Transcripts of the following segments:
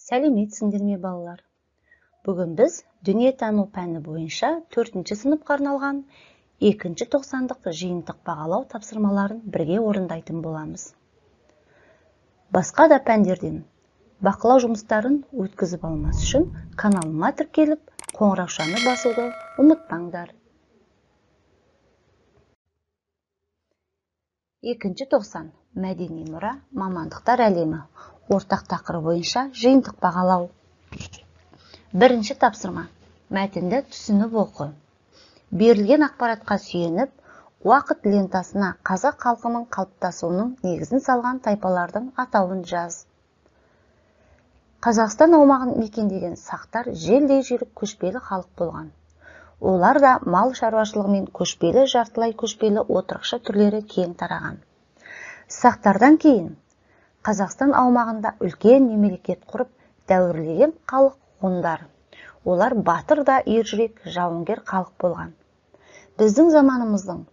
Сәлеметсіңдер ме балалар? Бүгін біз дүниетану пәні бойынша 4-ші сыныпқа арналған 2-ші тоқсандық жиынтық бағалау тапсырмаларын бірге орындайтын боламыз. Басқа да пәндерден бақылау жұмыстарын өткізіп алмас үшін каналыма тіркеліп, қоңыраушаны басуды ұмытпаңдар. 2-ші тоқсан мәдени мұра мамандықтар әлемі ортақ тақырыбы бойынша жиынтық бағалау. 1-ші тапсырма. Мәтінді түсініп оқы. Берілген ақпаратқа сүйеніп, уақыт лентасына қазақ халқының қалыптасуының негізін салған тайпалардың атауын жаз. Қазақстан аумағын мекендеген сақтар желдей жүріп көшпелі халық болған. Олар да мал шаруашылығымен көшпелі, жартылай көшпелі отырықшы түрлері кең тараған. Сақтардан кейін Қазақстан аумағында үлкен мемлекет құрып, дәуірлеген халық ғұндар. Олар батыр да ержүрек жауынгер халық болған. Біздің заманымыздың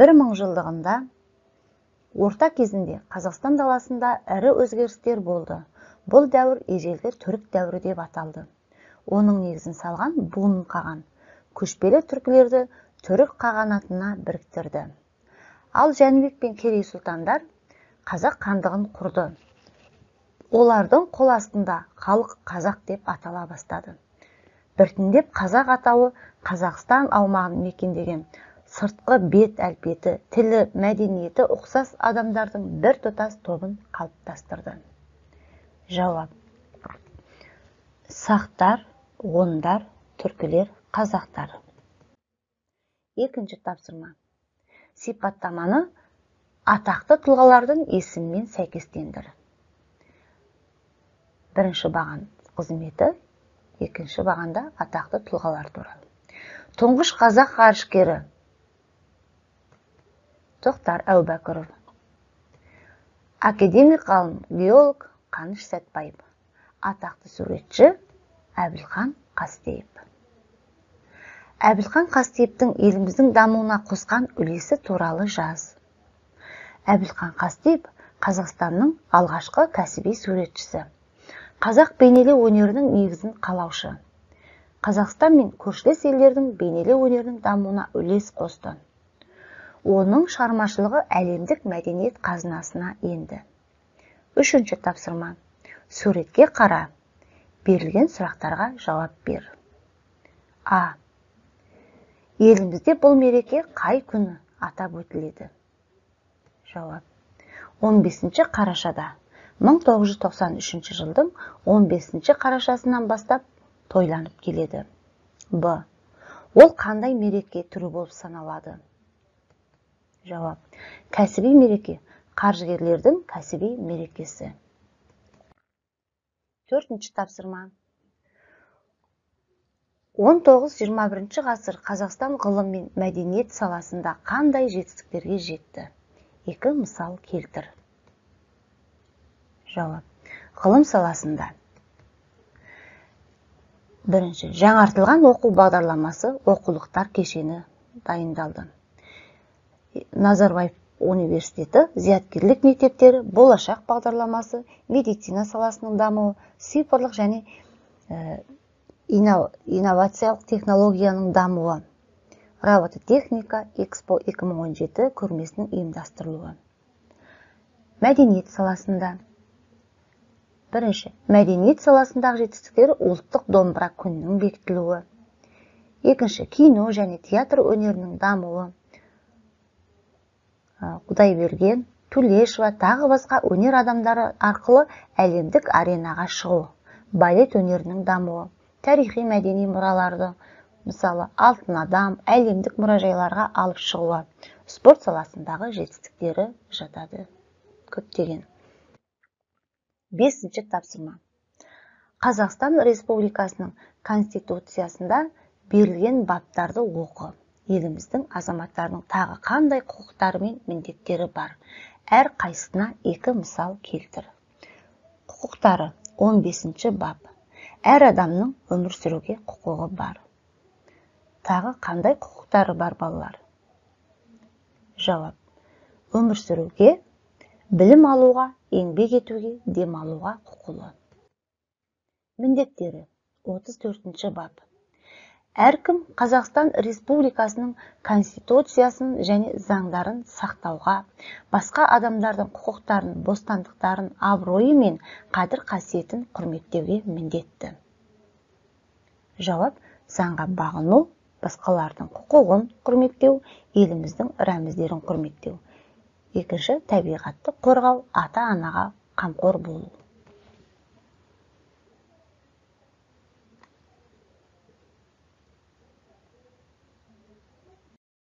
1000 жылдығында орта кезінде Қазақстан даласында ірі өзгерістер болды. Бұл дәуір ежелгі түрік дәуірі деп аталды. Оның негізін салған буын қаған. Көшпелі түркілерді түрік қағанатына біріктірді. Ал Жәнібек пен Керей сұлтандар қазақ хандығын құрды. Олардың қол астында халық қазақ деп атала бастады. Біртіндеп қазақ атауы Қазақстан аумағын мекендеген сыртқы бет әлпеті, тілі, мәдениеті ұқсас адамдардың бір тұтас тобын қалыптастырды. Жауап. Сақтар, ғұндар, түркілер, қазақтар. 2-ші тапсырма. Сипаттаманы атақты тұлғалардың есімімен сәйкестендір. 1-ші баған қызметі, 2-ші бағанда атақты тұлғалар туралы. Тұңғыш қазақ ғарышкері Тоқтар Әубәкіров. Академик ғалым геолог Қаныш Сәтбаев. Атақты суретші Әбілхан Қастеев. Әбілхан Қастеевтің еліміздің дамуына қосқан үлесі туралы жаз. Әбілхан Қастеев Қазақстанның алғашқы кәсіби суретшісі. Қазақ бейнелеу өнерінің негізін қалаушы. Қазақстан мен көршілес елдердің бейнелеу өнерінің дамуына үлес қосты. Оның шығармашылығы әлемдік мәдениет қазынасына енді. 3-ші тапсырма. Суретке қара. Берілген сұрақтарға жауап бер. А. Елімізде бұл мереке қай күні атап өтіледі? Жауап. 15-ші қарашада. 1993 жылдың 15-ші қарашасынан бастап тойланып келеді. Б. Ол қандай мереке түрі болып саналады? Жауап. Кәсіби мереке, қаржыгерлердің кәсіби мерекесі. 4-ші тапсырма. 19-21 ғасыр Қазақстан ғылым мен мәдениет саласында қандай жетістіктерге жетті? 2 мысал келтір. Жауап. Ғылым саласында. 1. Жаңартылған оқу бағдарламасы оқулықтар кешені дайындалды. Назарбаев университеті, зияткерлік мектептері, болашақ бағдарламасы, медицина саласының дамуы, цифрлық және инновациялық технологияның дамуы, робототехника Экспо 2017 көрмесінің ұйымдастырылуы. Мәдениет саласында. 1. Мәдениет саласындағы жетістіктері ұлттық домбыра күнінің бекітілуі. 2. Кино және театр өнерінің дамуы. Құдайберген, Төлешова тағы басқа өнер адамдары арқылы әлемдік аренаға шығу. Балет өнерінің дамуы. Тарихи мәдени мұраларды, мысалы, алтын адам, әлемдік мұражайларға алып шығуы. Спорт саласындағы жетістіктері жатады. Көптеген. 5-ші тапсырма. Қазақстан Республикасының Конституциясында берілген баптарды оқы. Еліміздің азаматтарының тағы қандай құқықтары мен міндеттері бар? Әр қайсысына 2 мысал келтір. Құқықтары. 15-ші бап. Әр адамның өмір сүруге құқығы бар. Тағы қандай құқықтары бар балалар? Жауап. Өмір сүруге, білім алуға, еңбек етуге, демалуға құқылы. Міндеттері 34 бап. Әркім Қазақстан Республикасының Конституциясын және заңдарын сақтауға, басқа адамдардың құқықтарын, бостандықтарын, абыройы мен қадір-қасиетін құрметтеуге міндетті. Жауап: заңға бағыну, басқалардың құқығын құрметтеу, еліміздің рәміздерін құрметтеу. Екінші, табиғатты қорғау, ата-анаға қамқор болу.